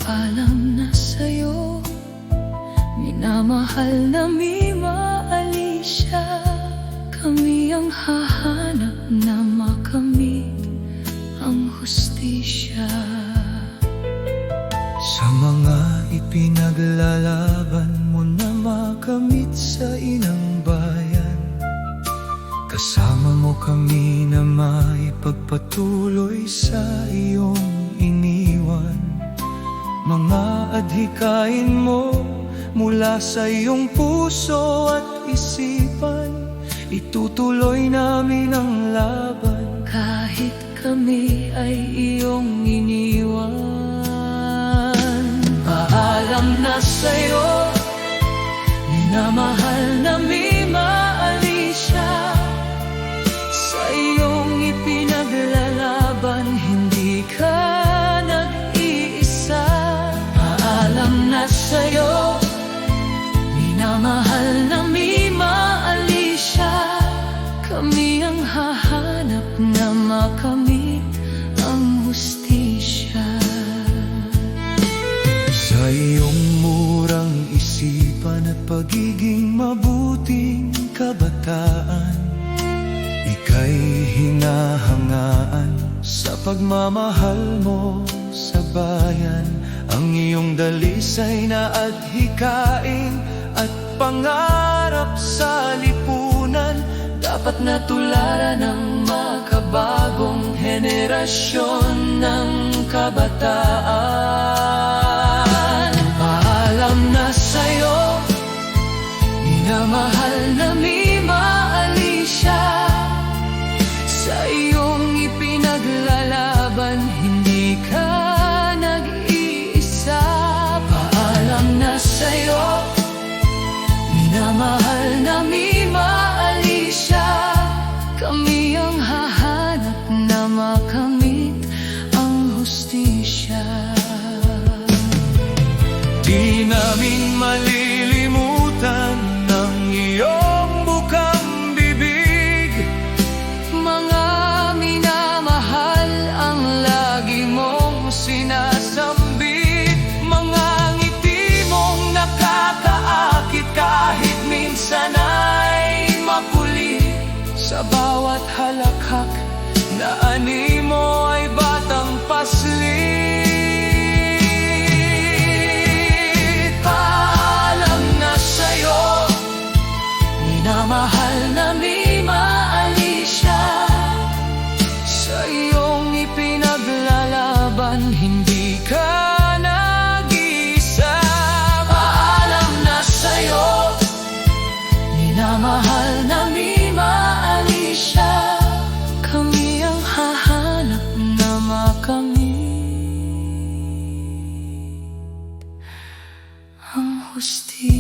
Paalam na sa'yo, minamahal na Mima Alicia. Kami ang hahanap na makamit ang hustisya. Sa mga ipinaglalaban mo na makamit sa inang bayan, kasama mo kami na maipagpatuloy sa iyong iniwan. Mga adhikain mo mula sa iyong puso at isipan, itutuloy namin ang laban kahit kami ay iyong iniwan. Paalam na sa'yo, minamahal na Mima Alicia. Sa iyong ipinaglalaban, hindi ka nag-iisa. Paalam na sa'yo, minamahal na Mima Alicia. Kami ang hahanap na makamit ang hustisya. Sa iyong murang isipan at pagiging mabuting kabataan, ika'y hinahangaan sa pagmamahal mo sa bayan. Ang iyong dalisay na adhikain at pangarap sa lipunan, dapat natularan ng makabagong henerasyon ng kabataan. Paalam na sa'yo, minamahal na Mima Alicia. Sa iyong ipinaglalaban, hindi ka nag-iisa. Paalam na sa'yo, minamahal na Mima Alicia. Kami ang hahanap na makamit ang hustisya. Di namin malilimutan ang iyong bukang bibig. Mga minamahal ang lagi mong sinasambit. Mga ngiti mong nakakaakit kahit minsan ay makulit. Sa bawat halakhak na animo ay batang paslit. Paalam na sa'yo, minamahal na Mima Alicia. Sa iyong ipinaglalaban, hindi ka nag-iisa. Paalam na sa'yo, minamahal na Mima Alicia. Kami ang hahanap na makamit ang hustisya.